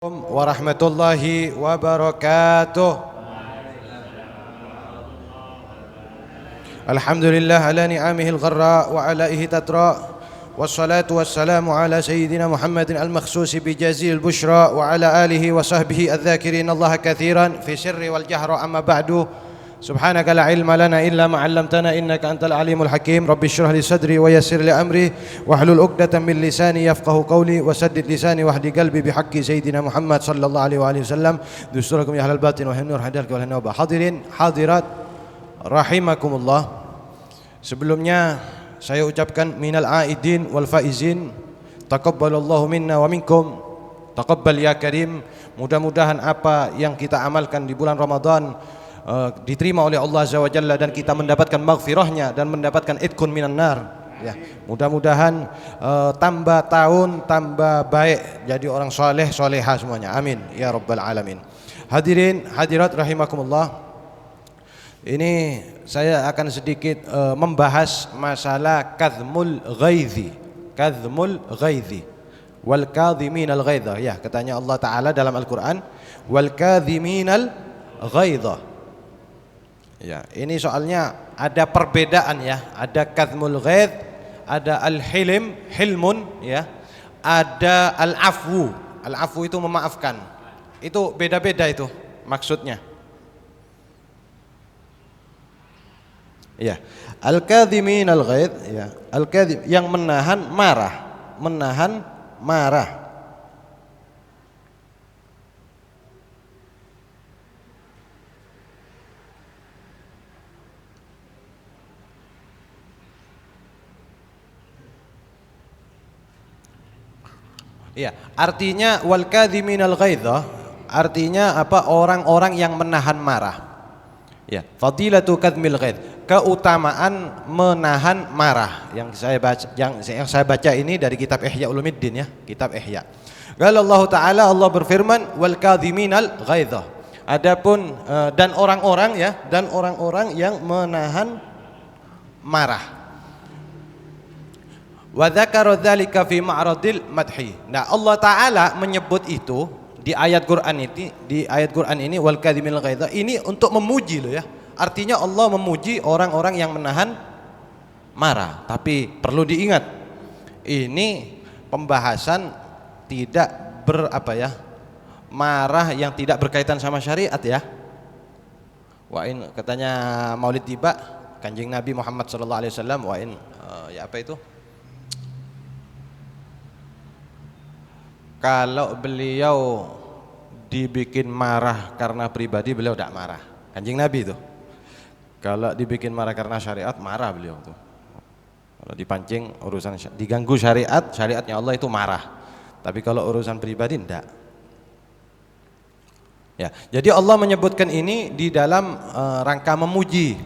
Warahmatullahi wabarakatuh. Alhamdulillah ala ni'amihil gharra wa alaihi tatra. Wassalatu wassalamu ala sayyidina Muhammadin al-makhsusi bi jazil bushra wa ala alihi wa sahbihi adh-dhakirin Allah kathiran fi sirri wal jahra amma ba'du. Subhanaka la ilma lana illa ma 'allamtana innaka antal alimul hakim. Rabbi shrah li sadri wa yassir li amri wahlul 'uqdatam min lisani yafqahu qawli wa saddid lisani wahdi qalbi bihaqqi sayyidina Muhammad sallallahu alaihi wa alihi wasallam. Dusturakum ya ahlal batin wa nur hadarka wal nawba. Hadirin hadirat rahimakumullah. Sebelumnya saya ucapkan minal aidin wal faizin, taqabbalallahu minna wa minkum. Taqabbal ya karim. Mudah-mudahan apa yang kita amalkan di bulan Ramadan diterima oleh Allah Azza wa Jalla dan kita mendapatkan maghfirahnya dan mendapatkan idkun minan nar. Ya, mudah-mudahan tambah tahun tambah baik, jadi orang soleh soleha semuanya. Amin ya rabbal alamin. Hadirin hadirat rahimakumullah. Ini saya akan sedikit membahas masalah kadhmul ghaidhi. Kadhmul ghaidhi wal kadhiminal ghaidha. Ya, katanya Allah Taala dalam Al-Qur'an, wal kadhiminal ghaidha. Ya, ini soalnya ada perbedaan ya, ada kadhmul ghaidh, ada al-hilm, hilmun ya, ada al-afwu. Al-afwu itu memaafkan. Itu beda-beda itu maksudnya. Ya, al-kadhimin al-ghaidh ya, al-kadhim yang menahan marah, menahan marah. Ya, artinya wal kadhiminal ghaidha, artinya apa? Orang-orang yang menahan marah. Ya, fadilatu kadhmil ghaidh, keutamaan menahan marah. Yang saya baca ini dari kitab Ihya Ulumuddin ya, kitab Ihya. Qala Allah Taala, Allah berfirman wal kadhiminal ghaidha. Adapun dan orang-orang ya, dan orang-orang yang menahan marah. Wa dzakara dzalika fi ma'radil madhi. Nah, Allah Taala menyebut itu di ayat Quran ini wal kadhimil ghaidha ini untuk memuji loh ya. Artinya Allah memuji orang-orang yang menahan marah. Tapi perlu diingat, ini pembahasan tidak marah yang tidak berkaitan sama syariat ya. Wa in katanya Maulid tiba Kanjeng Nabi Muhammad sallallahu alaihi wasallam wa in ya apa itu? Kalau beliau dibikin marah karena pribadi, beliau tidak marah. Kanjeng Nabi itu. Kalau dibikin marah karena syariat, marah beliau tuh. Kalau dipancing urusan diganggu syariat, syariatnya Allah itu marah. Tapi kalau urusan pribadi tidak. Ya, jadi Allah menyebutkan ini di dalam rangka memuji.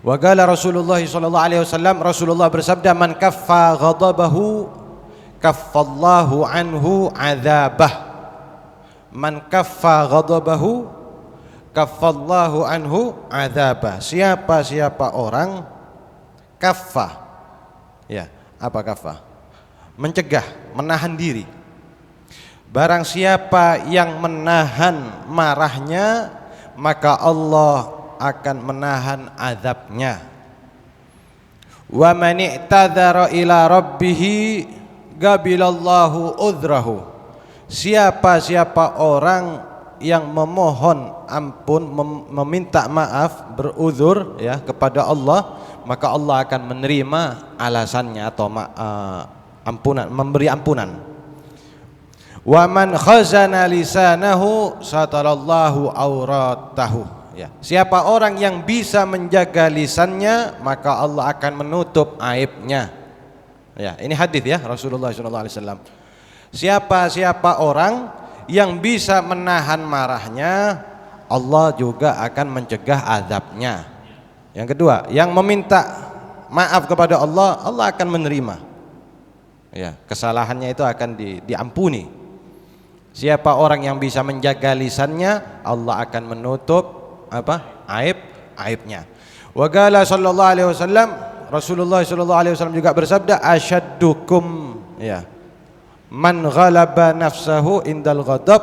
Wa qala Rasulullah sallallahu alaihi wasallam, Rasulullah bersabda, man kaffa ghadabahu kaffallahu anhu adzabah. Man kaffa ghadabahu kaffallahu anhu adzabah. Siapa orang kaffa. Ya, apa kaffa? Mencegah, menahan diri. Barang siapa yang menahan marahnya, maka Allah akan menahan azabnya. Wa man i'tadzara ila rabbih gabilallahu udzrahu. Siapa orang yang memohon ampun, meminta maaf, beruzur ya kepada Allah, maka Allah akan menerima alasannya atau ampunan, memberi ampunan. Wa man khazana lisanahu satarallahu auratahu. Ya, siapa orang yang bisa menjaga lisannya, maka Allah akan menutup aibnya. Ya, ini hadis ya Rasulullah SAW. Siapa orang yang bisa menahan marahnya, Allah juga akan mencegah azabnya. Yang kedua, yang meminta maaf kepada Allah, Allah akan menerima. Ya, kesalahannya itu akan diampuni. Siapa orang yang bisa menjaga lisannya, Allah akan menutup aibnya. Wa qala sallallahu alaihi wasallam, Rasulullah sallallahu alaihi wasallam juga bersabda, asyaddukum ya man ghalaba nafsahu indal ghadab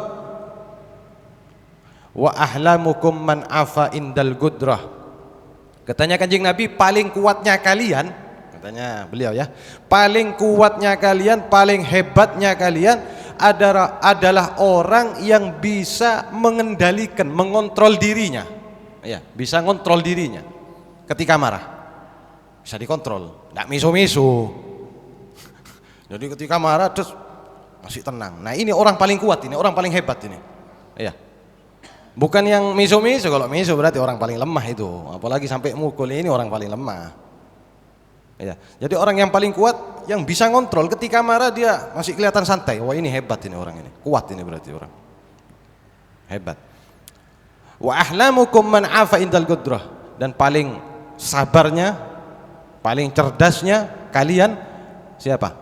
wa ahlamukum man afa indal gudrah. Katanya Kanjeng Nabi, paling kuatnya kalian, katanya beliau ya, paling kuatnya kalian, paling hebatnya kalian adalah orang yang bisa mengendalikan, mengontrol dirinya. Ya, bisa ngontrol dirinya ketika marah. Bisa dikontrol, enggak misu-misu. Jadi ketika marah terus masih tenang. Nah, ini orang paling kuat, ini orang paling hebat ini. Iya. Bukan yang misu-misu. Kalau misu berarti orang paling lemah itu. Apalagi sampai mukul, ini orang paling lemah. Iya. Jadi orang yang paling kuat yang bisa ngontrol ketika marah dia masih kelihatan santai. Wah, ini hebat ini orang ini. Kuat ini berarti orang. Hebat. Wa ahlamukum man afa indal gudrah, dan paling sabarnya, paling cerdasnya kalian siapa?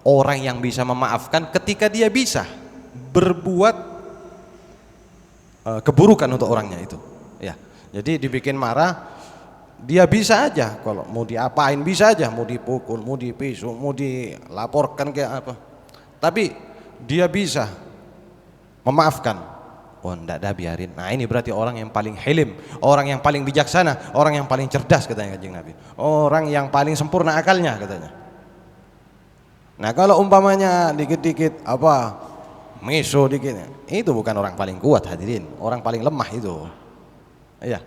Orang yang bisa memaafkan ketika dia bisa berbuat keburukan untuk orangnya itu. Ya. Jadi dibikin marah, dia bisa aja, kalau mau diapain bisa aja, mau dipukul, mau dipisuk, mau dilaporkan kayak apa. Tapi dia bisa memaafkan. Oh, enggak ada, biarin. Nah, ini berarti orang yang paling hilim, orang yang paling bijaksana, orang yang paling cerdas, katanya Kanjeng Nabi. Orang yang paling sempurna akalnya, katanya. Nah, kalau umpamanya dikit-dikit apa miso dikit, itu bukan orang paling kuat, hadirin. Orang paling lemah itu. Iya.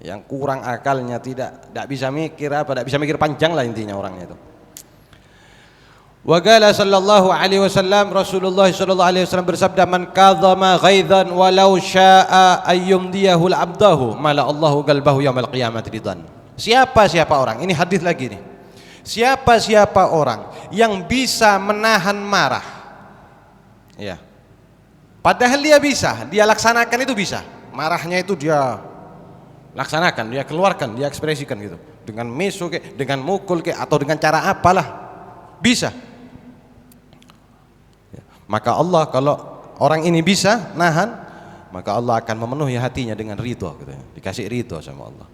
Yang kurang akalnya, tidak bisa mikir apa, tidak bisa mikir panjang lah intinya orangnya itu. Wa qala sallallahu alaihi wasallam, Rasulullah sallallahu alaihi wasallam bersabda, man kadhama ghaidhan walau syaa'a ayyumdiyahu al-abdahu mala Allahu qalbahu yaumil qiyamati ridan. Siapa orang? Ini hadis lagi nih. Siapa orang yang bisa menahan marah. Ya. Padahal dia bisa, dia laksanakan itu bisa. Marahnya itu dia laksanakan, dia keluarkan, dia ekspresikan gitu. Dengan misu kayak, dengan mukul kayak, atau dengan cara apalah. Bisa. Maka Allah, kalau orang ini bisa nahan, maka Allah akan memenuhi hatinya dengan ridho, gitu. Dikasih ridho sama Allah.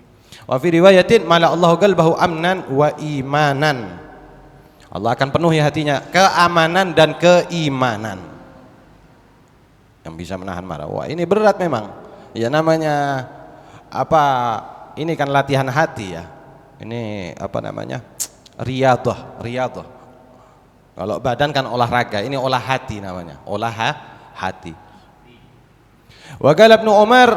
Wa fi riwayatin mala Allahu qalbahu amnan wa imanan. Allah akan penuhi hatinya keamanan dan keimanan. Yang bisa menahan marah. Wah, ini berat memang. Ya namanya apa? Ini kan latihan hati ya. Ini apa namanya? Riyadhah. Kalau badan kan olahraga, ini olah hati namanya, olah hati. Wa qala Ibnu Umar,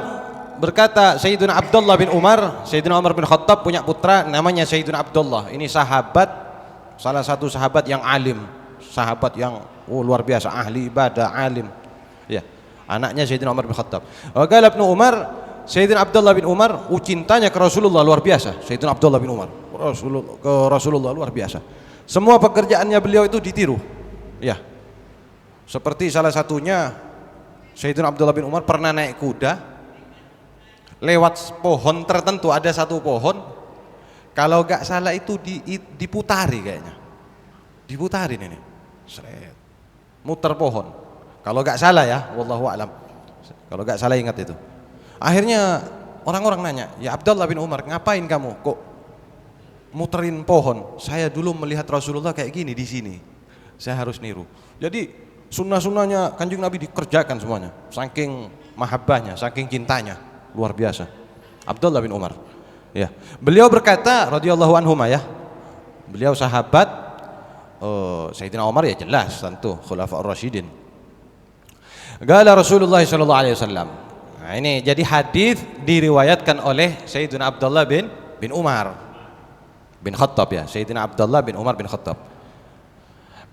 berkata Sayyidina Abdullah bin Umar, Sayyidina Umar bin Khattab punya putra namanya Sayyidina Abdullah. Ini sahabat, salah satu sahabat yang alim, sahabat yang luar biasa, ahli ibadah, alim. Ya, anaknya Sayyidina Umar bin Khattab. Wa qala Ibnu Umar, Sayyidina Abdullah bin Umar, cintanya ke Rasulullah luar biasa. Sayyidina Abdullah bin Umar, Rasulullah luar biasa. Semua pekerjaannya beliau itu ditiru. Ya. Seperti salah satunya Sayyidina Abdullah bin Umar pernah naik kuda lewat pohon tertentu, ada satu pohon, kalau gak salah itu diputari kayaknya. Diputarin ini. Seret. Muter pohon. Kalau gak salah ya, wallahu a'lam. Kalau gak salah ingat itu. Akhirnya orang-orang nanya, "Ya Abdullah bin Umar, ngapain kamu kok muterin pohon? Saya dulu melihat Rasulullah kayak gini di sini. Saya harus niru." Jadi sunnah-sunnahnya Kanjeng Nabi dikerjakan semuanya. Saking mahabbahnya, saking cintanya, luar biasa. Abdullah bin Umar. Ya, beliau berkata radhiyallahu anhuma ya. Beliau sahabat Sayyidina Umar ya jelas tentu Khulafaur Rasyidin. Qala Rasulullah sallallahu alaihi wasallam. Nah, ini jadi hadis diriwayatkan oleh Sayyidina Abdullah bin Umar bin Khattab ya, Sayyidina Abdullah bin Umar bin Khattab.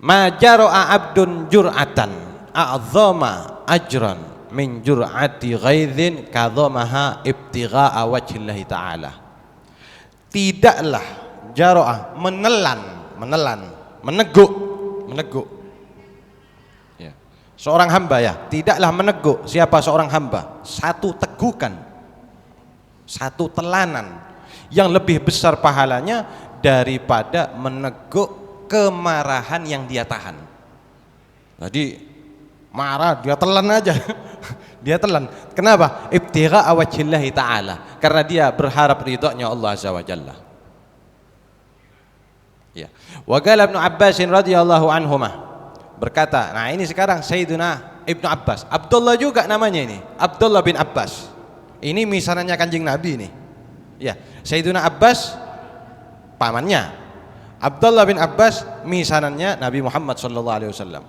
Ma jara'a abdun jur'atan a'zama ajran min jur'ati ghaidhin kadhamaha ibtigha'a wajhillahi ta'ala. Tidaklah jara'a meneguk ya. Seorang hamba ya, tidaklah meneguk siapa seorang hamba satu tegukan, satu telanan yang lebih besar pahalanya daripada meneguk kemarahan yang dia tahan. Jadi marah dia telan aja. Dia telan. Kenapa? Ibtigha'a wajhillahi ta'ala. Karena dia berharap ridhonya Allah Azza wa Jalla. Ya. Wa qala Ibnu Abbas radhiyallahu anhuma, berkata, nah ini sekarang Sayyidina Ibnu Abbas, Abdullah juga namanya ini, Abdullah bin Abbas. Ini misanannya Kanjeng Nabi nih. Ya, Sayyidina Abbas pamannya. Abdullah bin Abbas misanannya Nabi Muhammad sallallahu alaihi wasallam.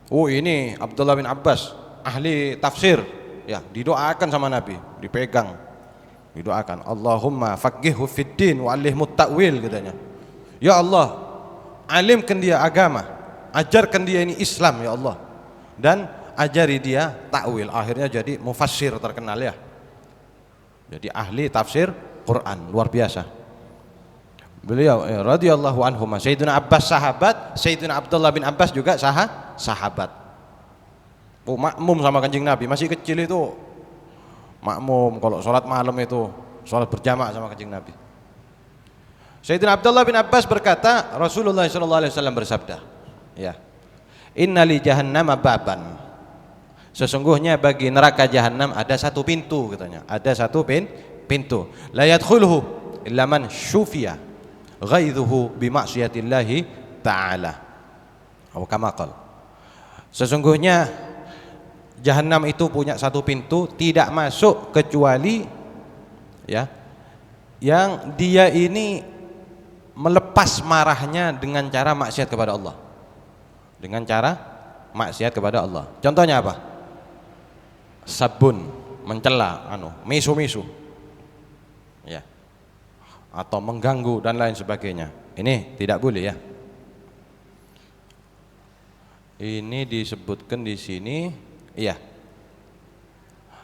Oh, ini Abdullah bin Abbas ahli tafsir. Ya, didoakan sama Nabi, dipegang. Didoakan, Allahumma faqihhu fid din wa 'allimhu ta'wil katanya. Ya Allah, alimkan dia agama, ajarkan dia ini Islam ya Allah, dan ajari dia takwil. Akhirnya jadi mufassir terkenal ya, jadi ahli tafsir Quran luar biasa. Beliau radhiyallahu anhu, Sayyidina Abbas sahabat, Sayyidina Abdullah bin Abbas juga sahabat. Oh, makmum sama Kanjeng Nabi, masih kecil itu makmum kalau sholat malam itu sholat berjamaah sama Kanjeng Nabi. Sayyidina Abdullah bin Abbas berkata, Rasulullah SAW bersabda, ya, innali jahannama baban, sesungguhnya bagi neraka jahanam ada satu pintu katanya, ada satu pintu, la yadkhuluhu illa man syufiya ghaidhuhu bi ma'siyatillahi ta'ala. Atau kama qala, sesungguhnya jahanam itu punya satu pintu, tidak masuk kecuali ya yang dia ini melepas marahnya dengan cara maksiat kepada Allah. Dengan cara maksiat kepada Allah. Contohnya apa? Sabun, mencela, misu-misu. Ya. Atau mengganggu dan lain sebagainya. Ini tidak boleh ya. Ini disebutkan di sini, iya.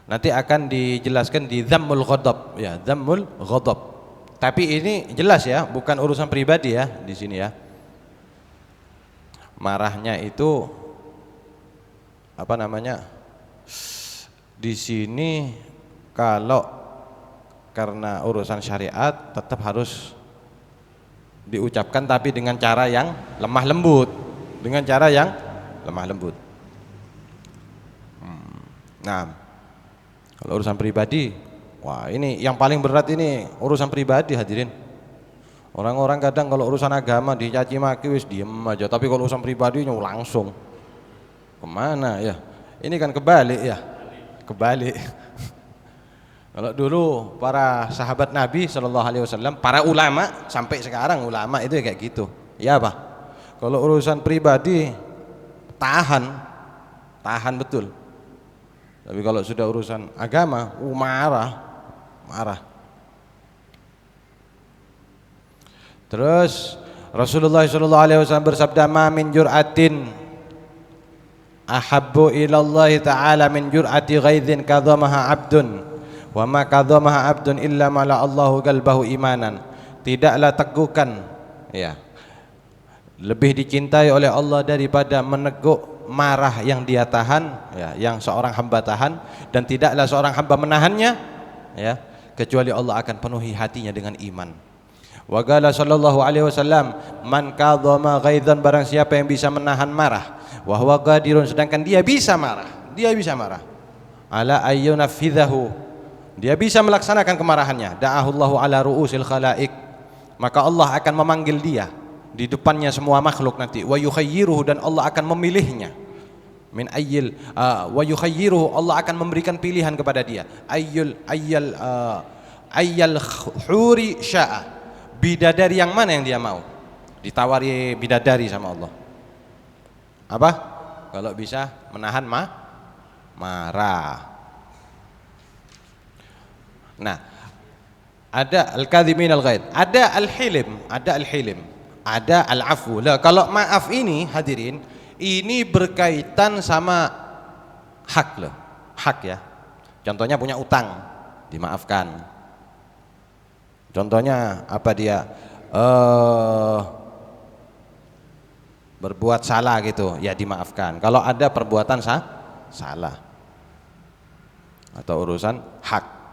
Nanti akan dijelaskan di Dhammul Ghadab, ya, Dhammul Ghadab. Tapi ini jelas ya, bukan urusan pribadi ya di sini ya. Marahnya itu apa namanya? Di sini kalau karena urusan syariat tetap harus diucapkan, tapi dengan cara yang lemah lembut, dengan cara yang lemah lembut. Nah, kalau urusan pribadi, wah ini yang paling berat, ini urusan pribadi hadirin. Orang-orang kadang kalau urusan agama dicaci maki wis diem aja, tapi kalau urusan pribadinya langsung kemana ya? Ini kan kebalik ya, kebalik. Kalau dulu para sahabat Nabi Shallallahu Alaihi Wasallam, para ulama sampai sekarang ulama itu kayak gitu, ya apa? Kalau urusan pribadi tahan betul. Tapi kalau sudah urusan agama, marah. Terus Rasulullah SAW bersabda, ma min jur'atin ahabbu ilallahi ta'ala min jur'ati ghaidhin kadhamaha abdun wa ma kadhamaha abdun illa mala Allahu qalbahu imanan. Tidaklah tegukan ya lebih dicintai oleh Allah daripada meneguk marah yang dia tahan ya, yang seorang hamba tahan, dan tidaklah seorang hamba menahannya ya kecuali Allah akan penuhi hatinya dengan iman. Wa qala sallallahu alaihi wasallam, man kadhama ghaidhan, barang siapa yang bisa menahan marah, wa huwa qadirun, sedangkan dia bisa marah, ala ayyunafidhahu, dia bisa melaksanakan kemarahannya, da'ahullahu ala ru'usil khalaik, maka Allah akan memanggil dia di depannya semua makhluk nanti, wa yukhayyiruhu, dan Allah akan memilihnya, min ayyil wa yukhayyiruhu, Allah akan memberikan pilihan kepada dia, ayyal huri sya'a, bidadari yang mana yang dia mau, ditawari bidadari sama Allah. Apa? Kalau bisa menahan marah. Nah, ada al-kadhimin al-ghaid, ada al-hilim, ada al-afu. Lah, kalau maaf ini hadirin, ini berkaitan sama hak loh, hak ya. Contohnya punya utang, dimaafkan. Contohnya apa, dia berbuat salah gitu, ya dimaafkan. Kalau ada perbuatan salah atau urusan hak.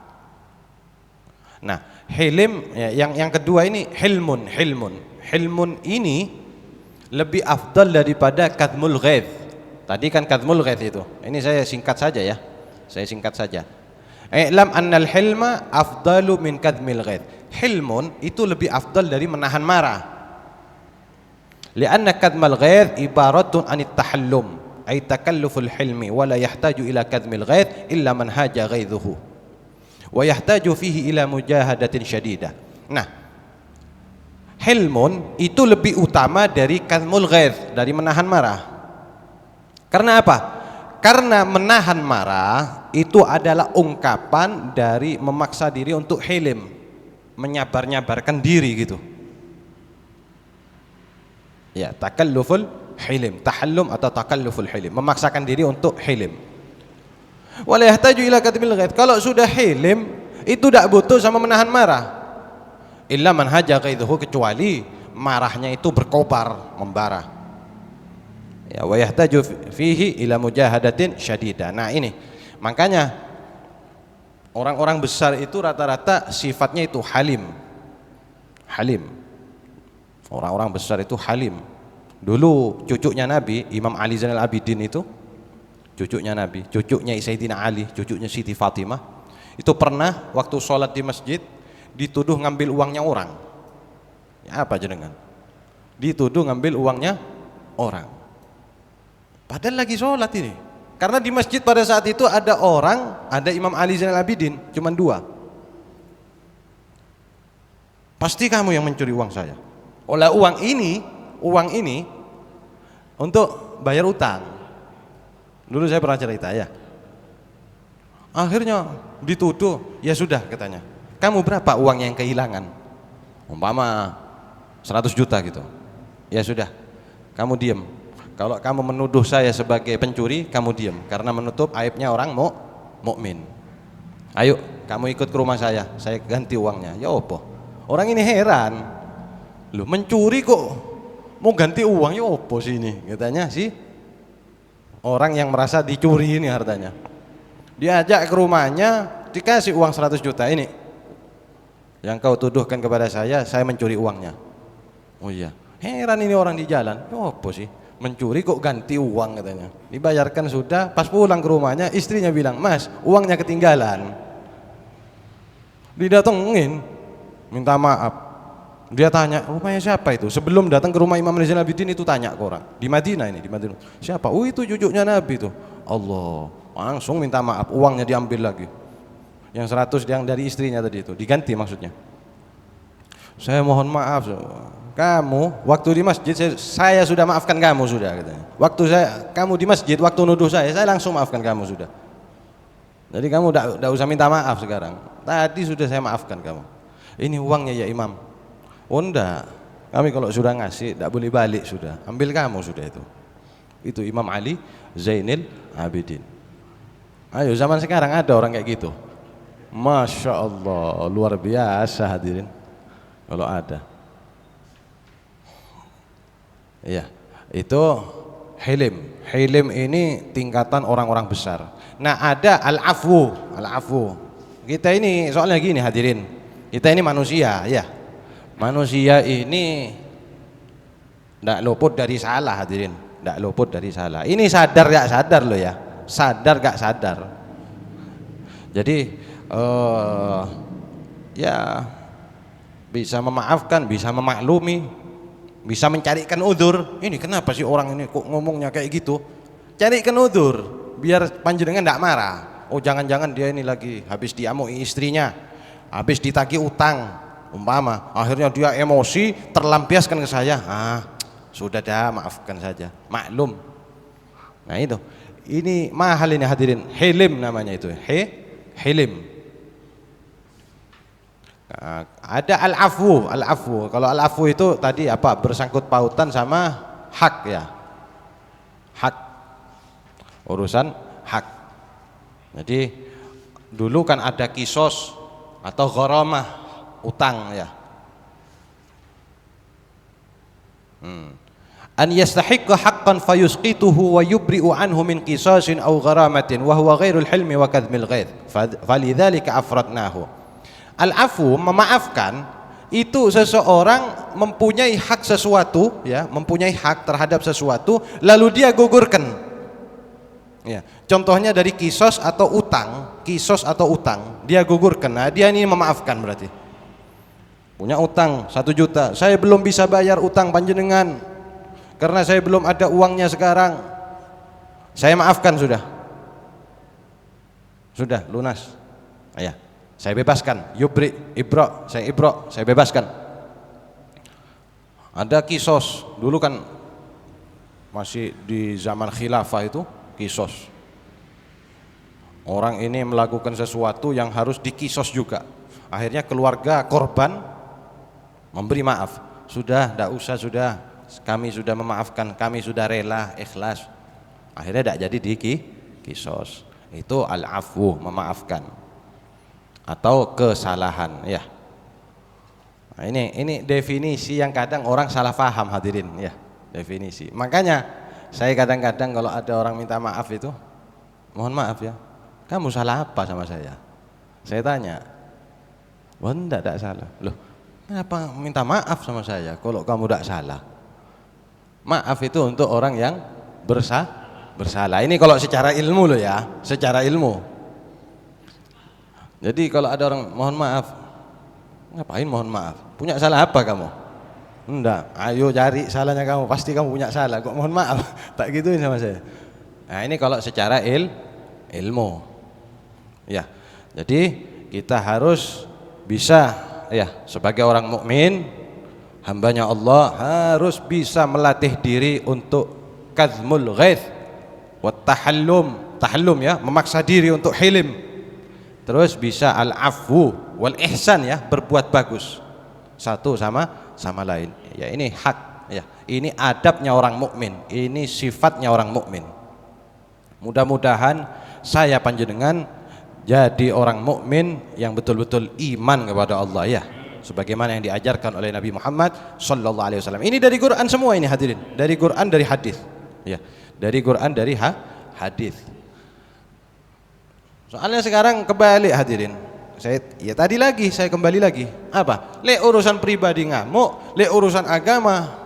Nah, hilim ya, yang kedua ini hilmun. Hilmun ini lebih afdal daripada kadhmul ghaidh. Tadi kan kadhmul ghaidh itu. Ini saya singkat saja ya. I'lam annal hilma afdalu min kadhmil ghaidh. Hilmun itu lebih afdal dari menahan marah. Lianna kadmal ghaidh ibaratun anit tahallum ay takalluful hilmi wa la yahtaju ila kadmil ghaidh illa man haja ghaidhuhu wa yahtaju fihi ila mujahadatin syadidah. Nah, hilmun itu lebih utama dari kadmul ghaidh, dari menahan marah. Karena apa? Karena menahan marah itu adalah ungkapan dari memaksa diri untuk hilim, menyabar-nyabarkan diri gitu. Ya, takalluful hilim, tahallum atau takalluful hilim, memaksakan diri untuk hilim. Wala yahtaju ila kadmil ghaidh. Kalau sudah hilim itu tidak butuh sama menahan marah. Illa man haja ghaidhuhu, kecuali marahnya itu berkobar, membara. Ya, wa yahtaju fihi ila mujahadatin syadidah. Nah, ini makanya orang-orang besar itu rata-rata sifatnya itu halim. Halim. Orang-orang besar itu halim. Dulu cucunya Nabi, Imam Ali Zainal Abidin itu, cucunya Nabi, cucunya Sayyidina Ali, cucunya Siti Fatimah, itu pernah waktu sholat di masjid dituduh ngambil uangnya orang. Ya, apa jenengan? Dituduh ngambil uangnya orang. Padahal lagi sholat ini. Karena di masjid pada saat itu ada orang, ada Imam Ali Zainal Abidin, cuma 2. Pasti kamu yang mencuri uang saya. Oleh uang ini untuk bayar utang. Dulu saya pernah cerita ya. Akhirnya dituduh, ya sudah katanya. Kamu berapa uangnya yang kehilangan? Umpama 100 juta gitu. Ya sudah, kamu diam. Kalau kamu menuduh saya sebagai pencuri, kamu diam karena menutup aibnya orang mukmin. Ayo, kamu ikut ke rumah saya ganti uangnya. Ya opo? Orang ini heran. Loh, mencuri kok mau ganti uang, ya opo sih ini? Katanya sih orang yang merasa dicuri ini hartanya. Diajak ke rumahnya, dikasih uang 100 juta ini. Yang kau tuduhkan kepada saya mencuri uangnya. Oh iya, heran ini orang di jalan. Ya opo sih? Mencuri kok ganti uang katanya. Dibayarkan sudah, pas pulang ke rumahnya istrinya bilang, "Mas, uangnya ketinggalan." Didatengin, minta maaf. Dia tanya, rumahnya siapa itu? Sebelum datang ke rumah Imam Ali Zainal Abidin itu tanya ke orang. Di Madinah ini, di Madinah. Siapa? Oh, itu cucunya Nabi itu. Allah, langsung minta maaf, uangnya diambil lagi. Yang 100 yang dari istrinya tadi itu, diganti maksudnya. Saya mohon maaf, kamu waktu di masjid saya sudah maafkan kamu sudah katanya. Waktu kamu di masjid, waktu nuduh saya langsung maafkan kamu sudah. Jadi kamu tidak usah minta maaf sekarang. Tadi sudah saya maafkan kamu. Ini uangnya ya Imam. Oh enggak, kami kalau sudah ngasih tidak boleh balik sudah, ambil kamu sudah itu. Itu Imam Ali Zainal Abidin. Ayo, zaman sekarang ada orang kayak gitu. Masya Allah, luar biasa hadirin. Kalau ada, iya, itu hilim. Hilim ini tingkatan orang-orang besar. Nah, ada al-afwu. Al-afwu. Kita ini soalnya gini hadirin, kita ini manusia, ya. Manusia ini tidak luput dari salah hadirin, tidak luput dari salah. Ini sadar gak sadar loh ya, sadar gak sadar. Jadi ya bisa memaafkan, bisa memaklumi, bisa mencarikan udzur. Ini kenapa sih orang ini kok ngomongnya kayak gitu? Carikan udzur biar panjenengan tidak marah. Oh, jangan-jangan dia ini lagi habis diamui istrinya, habis ditagih utang. Umpama akhirnya dia emosi terlampiaskan ke saya, sudah dah maafkan saja, maklum. Nah itu, ini mahal ini hadirin, hilim namanya itu, hilim. Nah, ada al-afwu, al-afwu. Kalau al-afwu itu tadi apa? Bersangkut pautan sama hak ya, hak, urusan hak. Jadi dulu kan ada kisos atau gharamah, utang ya. An yastahiqqa haqqan fayusqituhu wa yubri'u anhu min qisasin aw gharamatin wa huwa ghairul hilmi wa kadhmil ghaidh. Falidzalika afradnahu. Al-afwu, memaafkan, itu seseorang mempunyai hak sesuatu ya, mempunyai hak terhadap sesuatu lalu dia gugurkan. Ya, contohnya dari kisos atau utang, dia gugurkan. Nah, dia ini memaafkan berarti. Punya utang 1 juta, saya belum bisa bayar utang panjenengan, karena saya belum ada uangnya sekarang, saya maafkan sudah lunas, ya saya bebaskan, saya bebaskan. Ada kisos, dulu kan masih di zaman khilafah itu kisos, orang ini melakukan sesuatu yang harus dikisos juga. Akhirnya keluarga korban memberi maaf, sudah, tidak usah, sudah, kami sudah memaafkan, kami sudah rela, ikhlas. Akhirnya tidak jadi kisos. Itu al-afwu, memaafkan atau kesalahan, ya. Nah, ini definisi yang kadang orang salah paham, hadirin, ya, definisi. Makanya saya kadang-kadang kalau ada orang minta maaf itu, mohon maaf ya, kamu salah apa sama saya? Saya tanya, wah tidak salah. Loh, kenapa minta maaf sama saya kalau kamu tidak salah? Maaf itu untuk orang yang bersalah. Ini kalau secara ilmu loh ya, secara ilmu. Jadi kalau ada orang mohon maaf, ngapain mohon maaf? Punya salah apa kamu? Enggak, ayo cari salahnya kamu, pasti kamu punya salah, kok mohon maaf? Tak gituin sama saya. Nah ini kalau secara ilmu, ya. Jadi kita harus bisa, ya, sebagai orang mukmin, hambanya Allah harus bisa melatih diri untuk kazmul ghaith wa tahallum, ya, memaksa diri untuk hilim. Terus bisa al-afwu wal ihsan, ya, berbuat bagus satu sama lain. Ya ini hak, ya. Ini adabnya orang mukmin, ini sifatnya orang mukmin. Mudah-mudahan saya panjenengan jadi orang mukmin yang betul-betul iman kepada Allah, ya, sebagaimana yang diajarkan oleh Nabi Muhammad sallallahu alaihi wasallam. Ini dari Quran semua ini, hadirin. Dari Quran, dari hadis. Ya, dari Quran, dari hadis. Soalnya sekarang kebalik, hadirin. Ya tadi lagi saya kembali lagi. Apa? Urusan pribadi ngamuk, urusan agama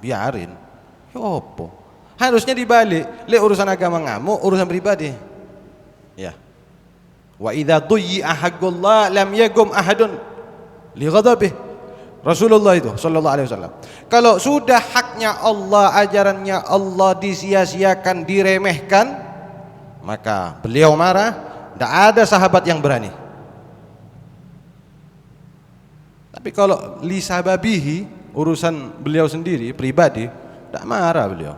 biarin. Ya apa? Harusnya dibalik. Urusan agama ngamuk, urusan pribadi. Ya. Wa idza duyyi'a haqqullah lam yagum ahadun li ghadabih. Rasulullah itu sallallahu alaihi wasallam. Kalau sudah haknya Allah, ajarannya Allah disia-siakan, diremehkan, maka beliau marah. Tidak ada sahabat yang berani. Tapi kalau li sababihi, urusan beliau sendiri pribadi, tidak marah beliau.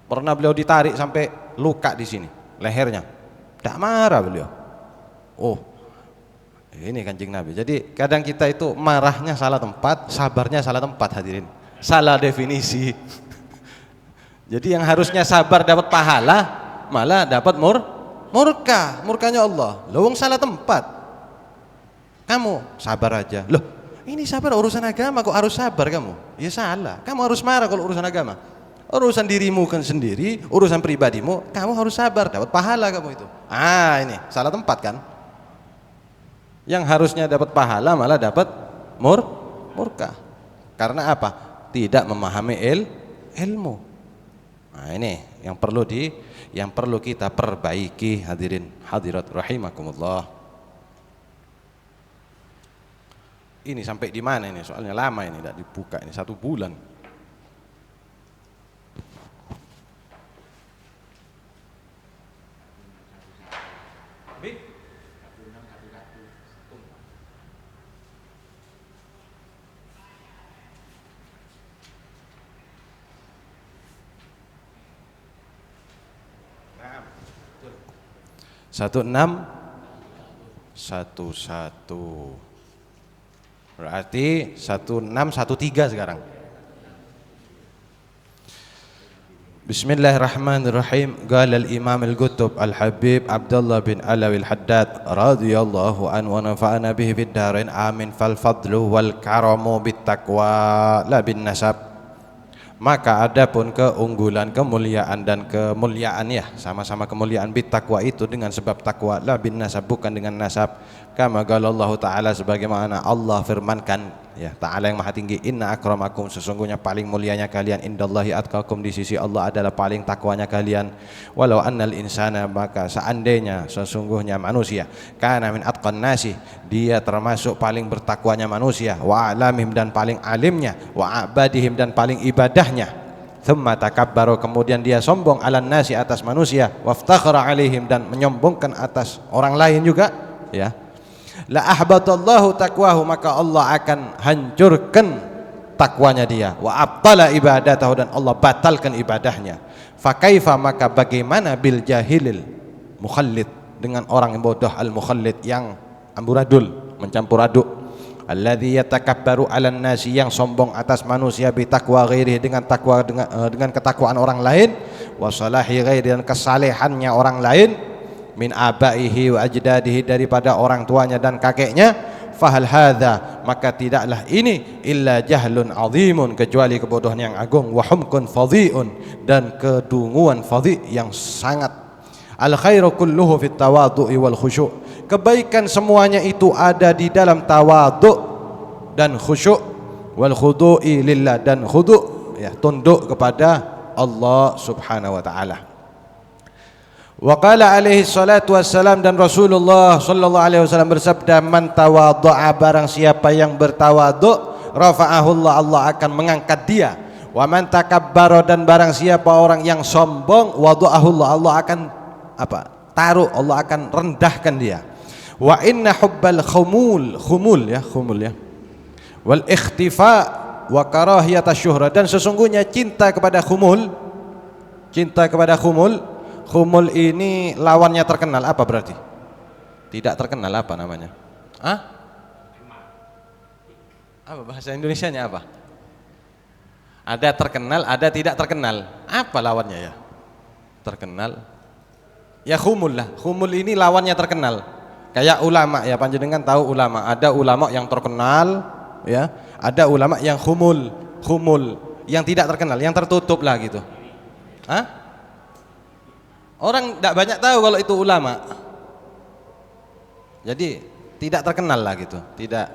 Pernah beliau ditarik sampai luka di sini lehernya, tidak marah beliau. Oh, ini Kanjeng Nabi. Jadi kadang kita itu marahnya salah tempat, sabarnya salah tempat, hadirin. Salah definisi. Jadi yang harusnya sabar dapat pahala, malah dapat murkanya Allah. Loh, salah tempat. Kamu sabar aja. Loh, ini sabar urusan agama kok harus sabar kamu? Ya salah. Kamu harus marah kalau urusan agama. Urusan dirimu kan sendiri, urusan pribadimu, kamu harus sabar, dapat pahala kamu itu. Ini salah tempat kan? Yang harusnya dapat pahala malah dapat murka. Karena apa? Tidak memahami ilmu. Nah, ini yang perlu kita perbaiki, hadirin hadirat rahimakumullah. Ini sampai di mana ini? Soalnya lama ini tidak dibuka, ini 1 bulan. Satu 6 berarti 1613 sekarang. Bismillahirrahmanirrahim. Qala al-Imam al-Qutb al-Habib Abdullah bin Alawi al-Haddad radhiyallahu anhu wa nafa'ana bihi fid darain amin. Fal fadlu wal karamu bit taqwa la bin nasab. Maka adapun keunggulan, kemuliaan dan kemuliaan, ya, sama-sama kemuliaan bit taqwa itu dengan sebab takwa, la bin nasab, bukan dengan nasab. Kama qala Allah Ta'ala, sebagaimana Allah firmankan, ya, Ta'ala yang maha tinggi, inna akramakum, sesungguhnya paling mulianya kalian, indallahi atqakum, di sisi Allah adalah paling takwanya kalian. Walau annal insana, maka seandainya sesungguhnya manusia, kana min atqan nasi, dia termasuk paling bertakwanya manusia, wa alamihim, dan paling alimnya, wa abadihim, dan paling ibadahnya, Thumma takabbaru, kemudian dia sombong, 'alan nasi, atas manusia, waftakhara 'alaihim, dan menyombongkan atas orang lain juga, ya. La ahbatallahu taqwahu, maka Allah akan hancurkan takwanya dia, wa abtala ibadatahu, dan Allah batalkan ibadahnya. Fa kaifa, maka bagaimana, bil jahilil mukhallid, dengan orang yang bodoh, al mukhallid, yang amburadul, mencampur aduk, alladzi yatakabbaru 'alan nasi, yang sombong atas manusia, bi taqwa ghairihi, dengan takwa, dengan ketakwaan orang lain, wa salahi ghairi, dan kesalehannya orang lain, min abaihi wa ajdadihi, daripada orang tuanya dan kakeknya. Fahal hadza, maka tidaklah ini, illa jahlun azimun, kecuali kebodohan yang agung, wa humkun fadhi'un, dan kedunguan fadhi' yang sangat. Al khairu kulluhu fit tawadhu'i wal khusyu', kebaikan semuanya itu ada di dalam tawadhu' dan khusyuk, wal khudu'i lillah, dan khudu', ya, tunduk kepada Allah Subhanahu wa taala. Wa qala alaihi salatu wassalam, dan Rasulullah sallallahu alaihi wasallam bersabda, man tawadha'a, barang siapa yang bertawadhu, rafa'ahu Allah, Allah akan mengangkat dia. Wa man takabbara, dan barang siapa orang yang sombong, wada'ahu Allah, Allah akan taruh, Allah akan rendahkan dia. Wa inna hubbal khumul ya, wal ikhtifa wa karahiyata syuhra, dan sesungguhnya cinta kepada khumul ini lawannya terkenal, apa berarti? Tidak terkenal, apa namanya? Apa bahasa Indonesianya apa? Ada terkenal, ada tidak terkenal. Apa lawannya ya? Terkenal. Ya khumul lah. Khumul ini lawannya terkenal. Kayak ulama ya, panjenengan tahu ulama. Ada ulama yang terkenal, ya. Ada ulama yang khumul, yang tidak terkenal, yang tertutup lah gitu. Orang tidak banyak tahu kalau itu ulama. Jadi tidak terkenal lah gitu. Tidak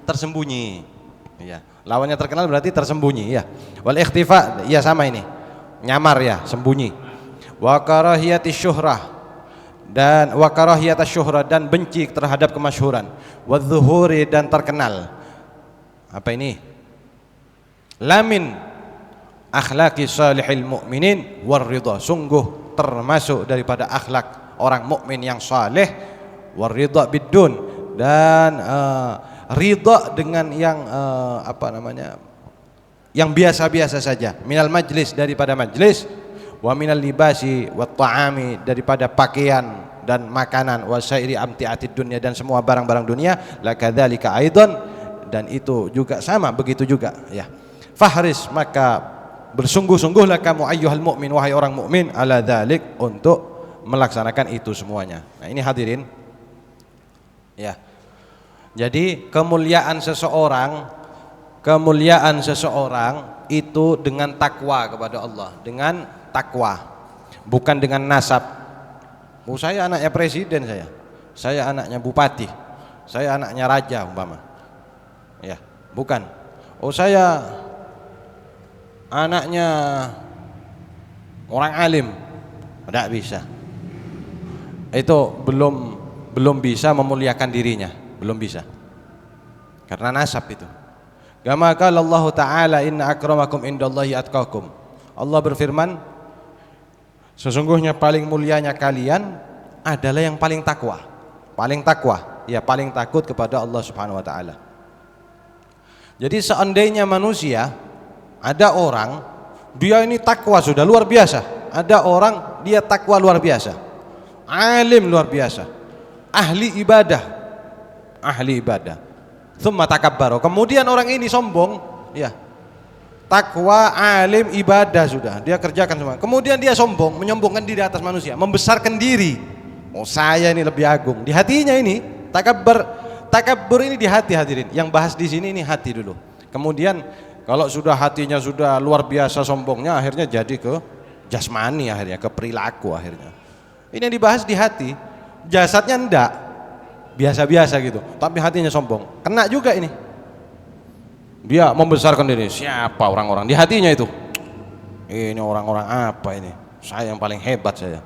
tersembunyi. Ya. Lawannya terkenal berarti tersembunyi ya. Wal ikhtifa, ya sama ini. Nyamar ya, sembunyi. Wa karahiyati syuhrah, dan wa karahiyata syuhrah, dan benci terhadap kemasyhuran. Wa dzuhuri, dan terkenal. Apa ini? Lamin akhlaqi salihil mu'minin war ridha, sungguh termasuk daripada akhlak orang mukmin yang saleh, war ridha bidun, dan ridha dengan yang yang biasa-biasa saja, minal majlis, daripada majlis, wa minal libasi wat ta'ami, daripada pakaian dan makanan, wa sairi amti'atid dunya, dan semua barang-barang dunia, la kadzalika aidan, dan itu juga sama, begitu juga ya. Fahris, maka bersungguh-sungguhlah kamu ayyuhal mu'min, wahai orang mukmin, ala dzalik, untuk melaksanakan itu semuanya. Nah, ini hadirin ya. Jadi kemuliaan seseorang itu dengan takwa kepada Allah, dengan takwa, bukan dengan nasab. Saya anaknya presiden, saya anaknya bupati, saya anaknya raja umpama. Ya, bukan. Saya anaknya orang alim. Tidak bisa. Itu belum bisa memuliakan dirinya, belum bisa. Karena nasab itu. Kama qala Allah Ta'ala, inna akramakum indallahi atqakum. Allah berfirman, sesungguhnya paling mulianya kalian adalah yang paling takwa. Paling takwa, ya, paling takut kepada Allah Subhanahu wa taala. Jadi seandainya manusia, ada orang dia ini takwa sudah luar biasa, ada orang dia takwa luar biasa, alim luar biasa, ahli ibadah, thumma takabbaru, kemudian orang ini sombong, ya, takwa, alim, ibadah sudah dia kerjakan semua, kemudian dia sombong, menyombongkan diri atas manusia, membesarkan diri. Saya ini lebih agung. Di hatinya ini takabbur ini di hati, hadirin. Yang bahas di sini ini hati dulu. Kemudian kalau sudah hatinya sudah luar biasa sombongnya, akhirnya jadi ke jasmani, akhirnya ke perilaku akhirnya. Ini yang dibahas di hati. Jasadnya enggak, biasa-biasa gitu, tapi hatinya sombong. Kena juga ini. Dia membesarkan diri. Siapa orang-orang di hatinya itu? Ini orang-orang apa ini? Saya yang paling hebat saya.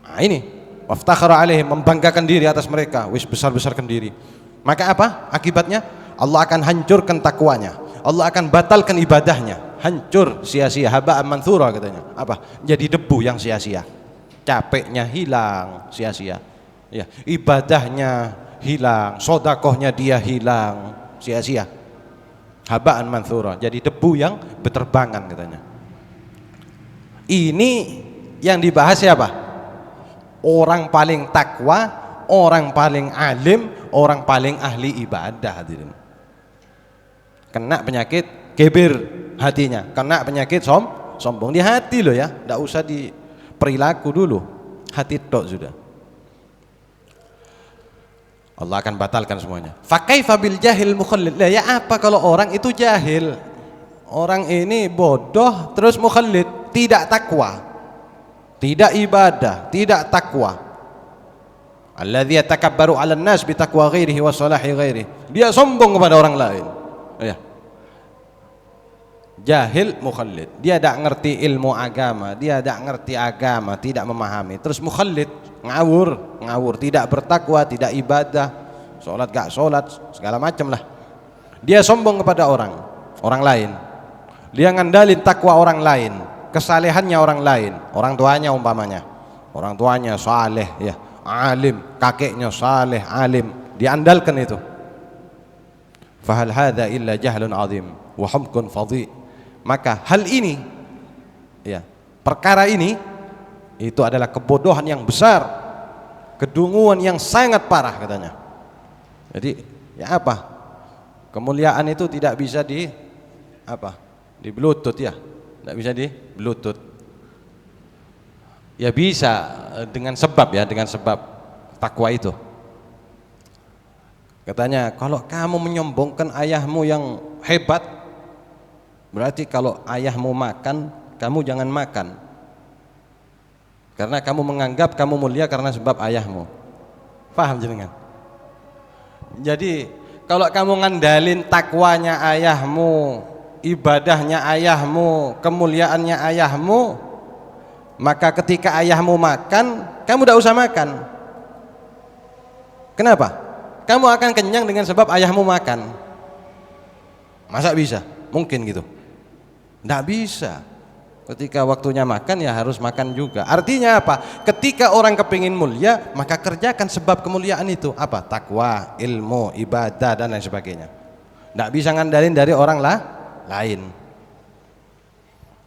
Nah, ini waftakhara alaihim, membanggakan diri atas mereka, wis besar-besarkan diri. Maka apa akibatnya? Allah akan hancurkan takwanya, Allah akan batalkan ibadahnya. hancur sia-sia, haba'an manthura katanya. Apa? Jadi debu yang sia-sia. Capeknya hilang sia-sia. Ya, ibadahnya hilang, sedekahnya dia hilang sia-sia. Haba'an manthura, jadi debu yang berterbangan katanya. Ini yang dibahas siapa? Orang paling takwa, orang paling alim, orang paling ahli ibadah, hadirin. Kena penyakit kibir hatinya, kena penyakit sombong di hati loh ya, tidak usah di perilaku dulu, hati tok sudah. Allah akan batalkan semuanya. Fakaifa bil jahil mukhallid. Lah ya apa kalau orang itu jahil? Orang ini bodoh terus mukhallid, tidak takwa, tidak ibadah, tidak takwa. Alladzi yatakabbaru 'alan nas bi taqwa ghairihi wa salahi ghairihi. Dia sombong kepada orang lain. Ya. Jahil mukhallid, dia tidak ngerti ilmu agama, dia tidak ngerti agama, tidak memahami, terus mukhallid, ngawur, tidak bertakwa, tidak ibadah, sholat gak sholat, segala macam lah. Dia sombong kepada orang lain, dia ngandalin takwa orang lain, kesalehannya orang lain, orang tuanya umpamanya, orang tuanya saleh ya, alim, kakeknya saleh, alim, diandalkan itu. Fahal hadza illa jahlun azim wa humkun fadhi. Maka hal ini ya, perkara ini itu adalah kebodohan yang besar, kedunguan yang sangat parah katanya. Jadi ya apa? Kemuliaan itu tidak bisa di apa? Di bluetooth ya. Tidak bisa di bluetooth. Ya bisa dengan sebab ya, dengan sebab takwa itu. Katanya kalau kamu menyombongkan ayahmu yang hebat, berarti kalau ayahmu makan, kamu jangan makan. Karena kamu menganggap kamu mulia karena sebab ayahmu. Paham jenengan? Jadi kalau kamu ngandalin takwanya ayahmu, ibadahnya ayahmu, kemuliaannya ayahmu, maka ketika ayahmu makan, kamu tidak usah makan. Kenapa? Kamu akan kenyang dengan sebab ayahmu makan. Masa bisa? Mungkin gitu? Tidak bisa. Ketika waktunya makan ya harus makan juga. Artinya apa? Ketika orang kepingin mulia, maka kerjakan sebab kemuliaan itu. Apa? Takwa, ilmu, ibadah dan lain sebagainya. Tidak bisa ngandalin dari orang lain.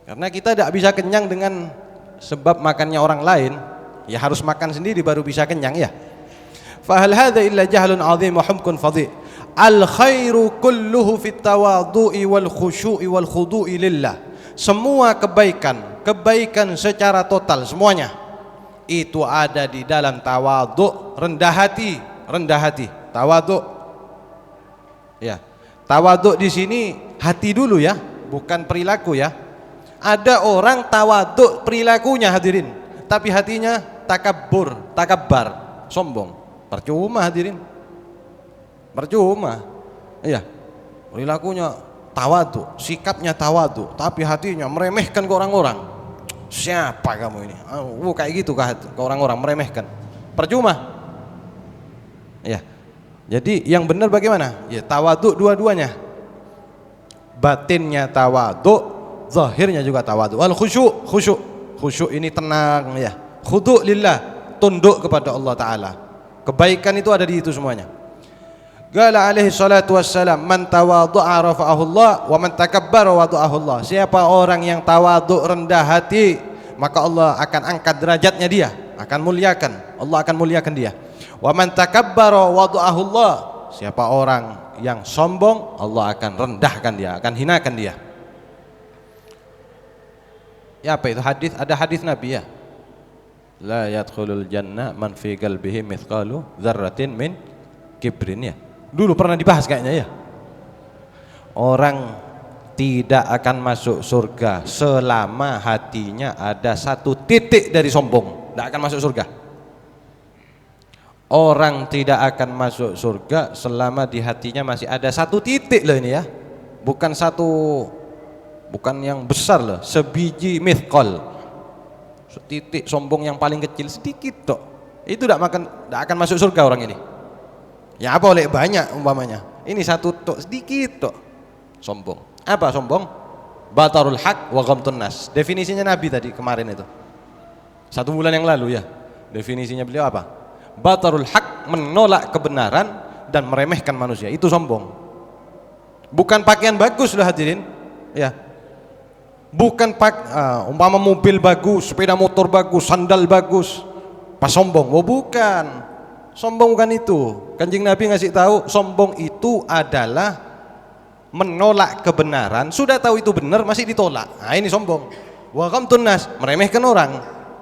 Karena kita tidak bisa kenyang dengan sebab makannya orang lain, ya harus makan sendiri baru bisa kenyang ya. Fahal hadza illa jahlun azim wa humkun fadhi. Al khairu kulluhu fit tawadhu'i wal khusyu'i wal khudu'i lillah. Semua kebaikan secara total semuanya itu ada di dalam tawadhu, rendah hati, tawadhu. Ya. Tawadhu di sini hati dulu ya, bukan perilaku ya. Ada orang tawadhu perilakunya hadirin, tapi hatinya takabbar, sombong. Percuma hadirin, percuma. Iya, perilakunya tawadhu, sikapnya tawadhu, tapi hatinya meremehkan ke orang-orang. Siapa kamu ini? Kayak gitu ke orang-orang, meremehkan. Percuma. Iya. Jadi yang benar bagaimana? Ya tawadhu dua-duanya. Batinnya tawadhu, zahirnya juga tawadhu. Wal khusyuk ini tenang ya. Khudu' lillah, tunduk kepada Allah Ta'ala. Kebaikan itu ada di itu semuanya. Qala alaihi salatu wassalam, man tawadhu'a rafa'ahu Allah wa man takabbara wada'ahu Allah. Siapa orang yang tawadhu, rendah hati, maka Allah akan angkat derajatnya dia, akan muliakan. Allah akan muliakan dia. Wa man takabbara wada'ahu Allah. Siapa orang yang sombong, Allah akan rendahkan dia, akan hinakan dia. Ya apa itu hadis? Ada hadis Nabi ya. La yadkhulul jannah man fi qalbihi mithqalu dzarratin min kibrin ya. Dulu pernah dibahas kayaknya ya. Orang tidak akan masuk surga selama hatinya ada satu titik dari sombong. Tidak akan masuk surga. Orang tidak akan masuk surga selama di hatinya masih ada satu titik loh ini ya. Bukan yang besar loh, sebiji mithqal. Setitik sombong yang paling kecil sedikit tok. Itu tidak akan masuk surga orang ini. Ya apa oleh banyak umpamanya. Ini satu tok sedikit tok. Sombong. Apa sombong? Batarul haq wa ghamtun nas. Definisinya Nabi tadi kemarin itu. 1 bulan yang lalu ya. Definisinya beliau apa? Batarul haq, menolak kebenaran dan meremehkan manusia. Itu sombong. Bukan pakaian bagus loh hadirin. Ya. Bukan umpama mobil bagus, sepeda motor bagus, sandal bagus, pas sombong. Oh bukan. Sombong bukan itu. Kanjeng Nabi ngasih tahu, sombong itu adalah menolak kebenaran. Sudah tahu itu benar masih ditolak. Nah ini sombong. Wa ghamtun nas, meremehkan orang.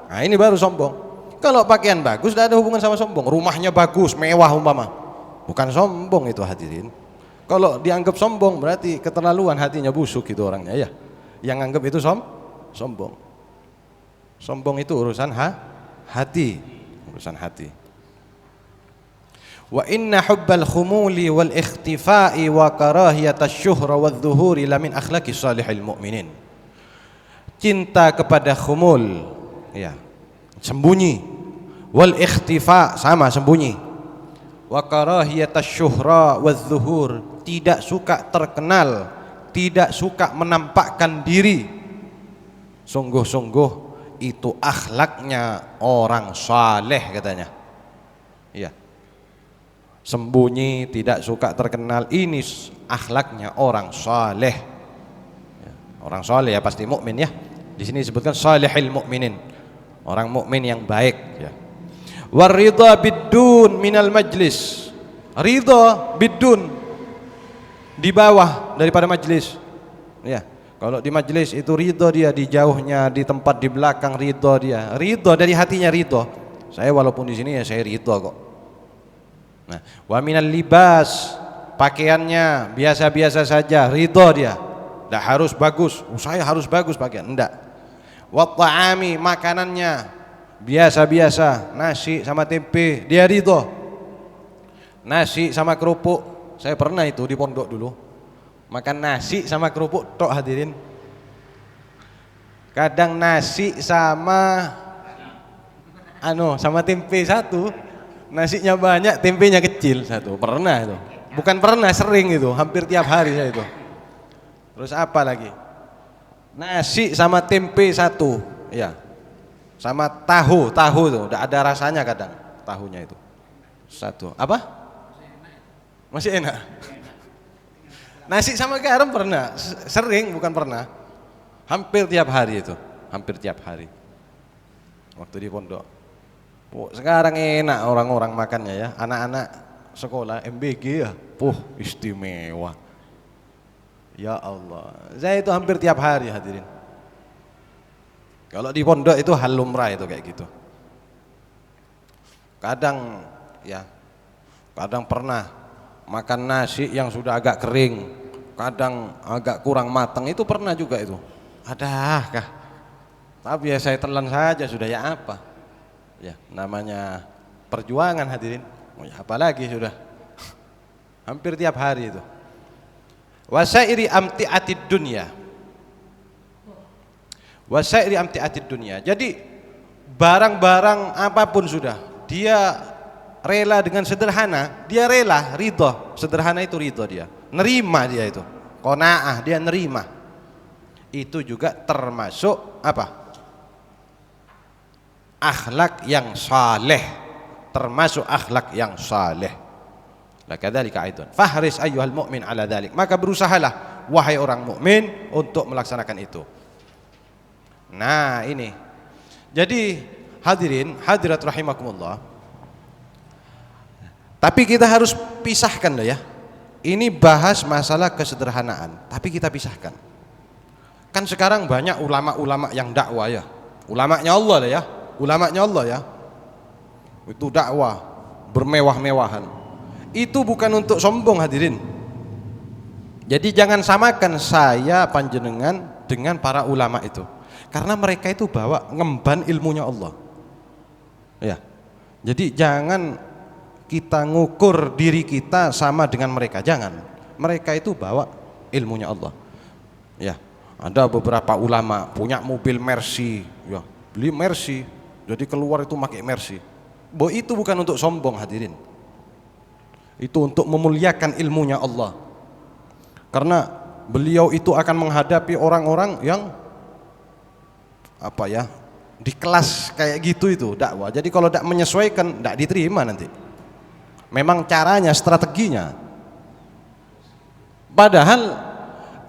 Nah ini baru sombong. Kalau pakaian bagus tidak ada hubungan sama sombong. Rumahnya bagus, mewah umpama, bukan sombong itu hadirin. Kalau dianggap sombong berarti keterlaluan, hatinya busuk itu orangnya ya. Yang anggap itu sombong. Sombong itu urusan hati, urusan hati. Wa inna hubbal khumuli wal ikhtifai wa karahiyatasy syuhra wadh-dhuhuri lamin akhlaqis salihil mu'minin. Cinta kepada khumul, ya, sembunyi, wal ikhtifa, sama sembunyi, wa karahiyatasy syuhra wadh-dhuhur, tidak suka terkenal, tidak suka menampakkan diri. Sungguh-sungguh itu akhlaknya orang saleh katanya. Iya. Sembunyi, tidak suka terkenal, ini akhlaknya orang saleh. Ya, orang saleh ya pasti mukmin ya. Di sini disebutkan salihil mukminin, orang mukmin yang baik ya. Waridha bidun minal majlis, ridha bidun, di bawah daripada majlis. Ya, kalau di majlis itu ridho dia, di jauhnya, di tempat di belakang ridho dia. Ridho dari hatinya ridho. Saya walaupun di sini ya saya ridho kok. Nah, wa minal libas, pakaiannya biasa-biasa saja, ridho dia. Tidak harus bagus. Saya harus bagus pakaian, enggak. Wa ta'ami, makanannya biasa-biasa, nasi sama tempe, dia ridho. Nasi sama kerupuk, saya pernah itu di pondok dulu, makan nasi sama kerupuk tok hadirin. Kadang nasi sama sama tempe satu, nasinya banyak, tempenya kecil satu. Pernah itu. Bukan pernah, sering itu, hampir tiap hari saya itu. Terus apa lagi? Nasi sama tempe satu, ya. Sama tahu itu, udah ada rasanya kadang tahunya itu. Satu. Apa? Masih enak. Nasi sama garam pernah, sering bukan pernah. Hampir tiap hari itu, hampir tiap hari. Waktu di pondok. Sekarang enak orang-orang makannya ya, anak-anak sekolah MBG ya. Istimewa. Ya Allah, saya itu hampir tiap hari hadirin. Kalau di pondok itu hal lumrah itu kayak gitu. Kadang ya, kadang pernah makan nasi yang sudah agak kering, kadang agak kurang matang, itu pernah juga itu. Adakah? Tapi ya saya telan saja sudah, ya apa? Ya namanya perjuangan hadirin. Ya apalagi sudah. Hampir tiap hari itu. Wasairi amti'atid dunya. Wasairi amti'atid dunya. Jadi barang-barang apapun sudah, dia rela dengan sederhana, dia rela, ridho. Sederhana itu ridho dia. Nerima dia itu. Qanaah, dia nerima. Itu juga termasuk apa? Akhlak yang saleh. Termasuk akhlak yang saleh. Lakadzalika aidun. Fahris ayyuhal mu'min ala dzalik. Maka berusahalah wahai orang mukmin untuk melaksanakan itu. Nah, ini. Jadi hadirin, hadirat rahimakumullah. Tapi kita harus pisahkan loh ya. Ini bahas masalah kesederhanaan, tapi kita pisahkan. Kan sekarang banyak ulama-ulama yang dakwah ya. Ulamanya Allah lah ya. Ulamanya Allah ya. Itu dakwah bermewah-mewahan. Itu bukan untuk sombong hadirin. Jadi jangan samakan saya panjenengan dengan para ulama itu. Karena mereka itu bawa ngemban ilmunya Allah. Ya. Jadi jangan kita ngukur diri kita sama dengan mereka, jangan. Mereka itu bawa ilmunya Allah. Ya. Ada beberapa ulama punya mobil Mercy, ya, beli Mercy. Jadi keluar itu pakai Mercy. Bahwa itu bukan untuk sombong hadirin. Itu untuk memuliakan ilmunya Allah. Karena beliau itu akan menghadapi orang-orang yang di kelas kayak gitu itu dakwah. Jadi kalau tidak menyesuaikan tidak diterima nanti. Memang caranya, strateginya. Padahal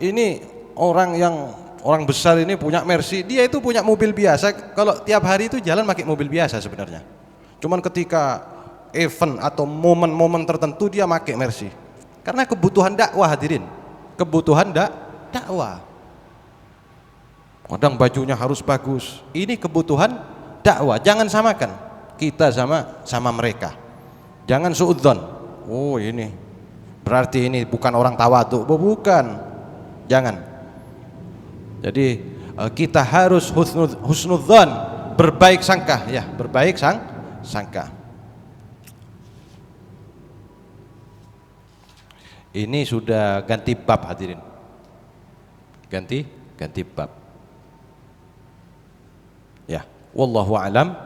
ini orang besar ini punya Mercy, dia itu punya mobil biasa. Kalau tiap hari itu jalan pakai mobil biasa sebenarnya. Cuman ketika event atau momen-momen tertentu dia pakai Mercy. Karena kebutuhan dakwah, hadirin. Kebutuhan dakwah. Kadang bajunya harus bagus. Ini kebutuhan dakwah. Jangan samakan kita sama mereka. Jangan suudzon. Oh ini berarti ini bukan orang tawadhu. Bukan. Jangan. Jadi kita harus husnudzon, berbaik sangka, ya, berbaik sangka. Ini sudah ganti bab, hadirin. Ganti bab. Ya, wallahu alam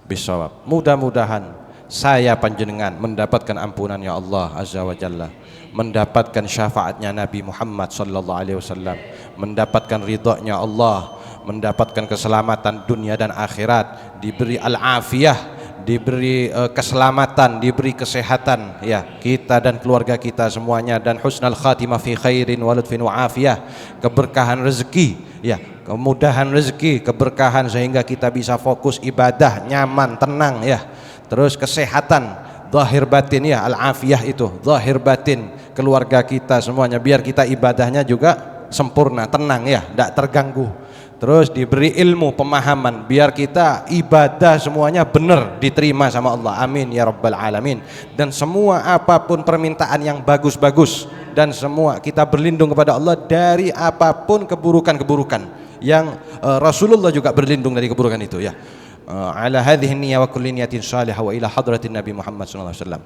bisawab. Mudah-mudahan saya panjenengan mendapatkan ampunannya Allah Azza wa Jalla, mendapatkan syafaatnya Nabi Muhammad sallallahu alaihi wasallam, mendapatkan ridhonya Allah, mendapatkan keselamatan dunia dan akhirat, diberi al-afiyah, diberi keselamatan, diberi kesehatan, ya, kita dan keluarga kita semuanya, dan husnal khatimah fi khairin wa lutfin wa afiyah, keberkahan rezeki, ya, kemudahan rezeki, keberkahan sehingga kita bisa fokus ibadah, nyaman, tenang, ya. Terus kesehatan zahir batin, ya, al-afiyah itu zahir batin keluarga kita semuanya, biar kita ibadahnya juga sempurna, tenang, ya, tidak terganggu. Terus diberi ilmu, pemahaman, biar kita ibadah semuanya benar, diterima sama Allah. Amin ya rabbal alamin. Dan semua apapun permintaan yang bagus-bagus, dan semua kita berlindung kepada Allah dari apapun keburukan-keburukan yang Rasulullah juga berlindung dari keburukan itu, ya. Ala hadhihi niyyah wa kulli niyatin salihah wa ila hadratin Nabi Muhammad sallallahu alaihi wasallam.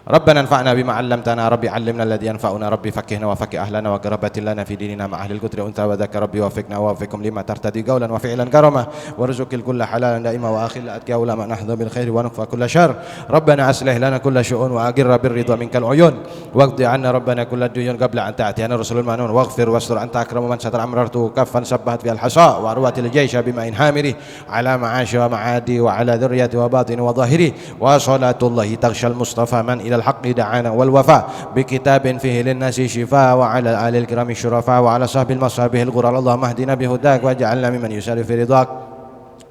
ربنا انفعنا بما علمتنا ربي علمنا الذي ينفعنا ربي فقهنا وفقه أهلنا وقربة لنا في ديننا مع أهل القدر أنثى وذاك ربي وفقنا ووفقكم لما ترتدي قولا وفعلا كرما وارزق الكل حلالا دائما وآخر الأتقى ولما نحظى بالخير ونكفى كل شر ربنا أصلح لنا كل شؤون وأقر بالرضا منك العيون واقضي عنا ربنا كل الديون قبل أن تأتينا رسل المنون واغفر واستر أنت أكرم من ستر أمررته كفا سبهت فيها الحصى وأروت الجيش بماء حامره على معاش ومعادي وعلى ذرية وباطن وظاهره وصلاة الله تغشى المصطفى من إلى الحق دعانا والوفاء بكتاب فيه للناس شفاء وعلى الآل الكرام الشرفاء وعلى صحب المصابيح الغرر اللهم اهدنا بهداك واجعلنا ممن يسار في رضاك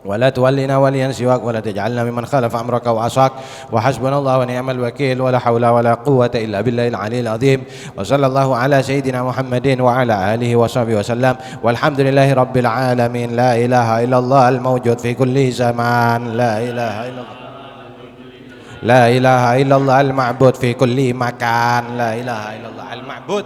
ولا تولنا وليا سواك ولا تجعلنا ممن خالف أمرك وعصاك وحسبنا الله ونعم الوكيل ولا حول ولا قوة إلا بالله العلي العظيم وصلى الله على سيدنا محمد وعلى آله وصحبه وسلم والحمد لله رب العالمين. لا إله إلا الله الموجود في كل زمان. لا إله إلا الله. لا إله إلا الله المعبود في كل مكان. لا إله إلا الله المعبود.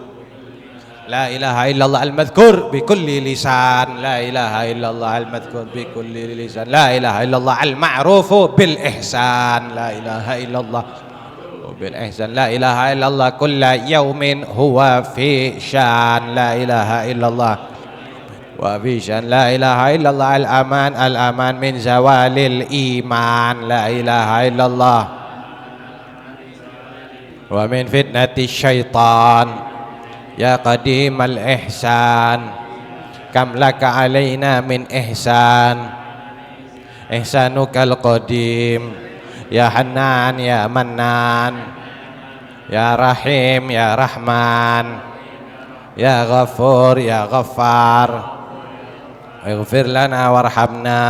لا إله إلا الله المذكور بكل لسان. لا إله إلا الله المذكور بكل لسان. لا إله إلا الله المعروف بالإحسان. لا إله إلا الله بالإحسان. لا إله إلا الله كل يوم هو في شان. لا إله إلا الله وفي شان. لا إله إلا الله الأمان. الأمان من زوال الإيمان. لا إله إلا الله ومن فتنة الشيطان. يا قديم الإحسان كم لك علينا من إحسان. إحسانك القديم يا حنان يا منان يا رحيم يا رحمن يا غفور يا غفار اغفر لنا وارحمنا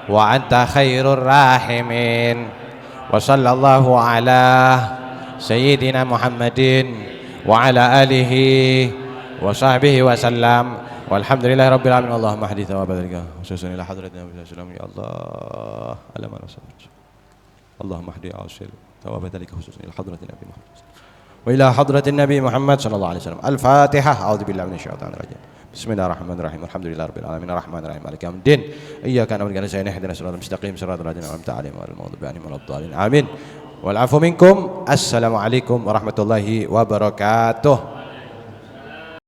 وأنت خير الراحمين. وصلى الله على سيدنا محمد وعلى آله وصحبه وسلم والحمد لله رب العالمين. اللهم اهد ثواب ذلك خصوصا إلى حضرة النبي صلى الله عليه وسلم. يا الله على ما نصر. اللهم اهد أوصل ثواب ذلك خصوصا إلى حضرة النبي محمد وإلى حضرة النبي محمد صلى الله عليه وسلم. الفاتحة. أعوذ بالله من الشيطان الرجيم. بسم الله الرحمن الرحيم. الحمد لله رب العالمين الرحمن الرحيم مالك يوم الدين إياك نعبد وإياك نستعين اهدنا الصراط المستقيم صراط الذين أنعمت عليهم غير المغضوب عليهم ولا الضالين. آمين. والعفو منكم. السلام عليكم ورحمة الله وبركاته.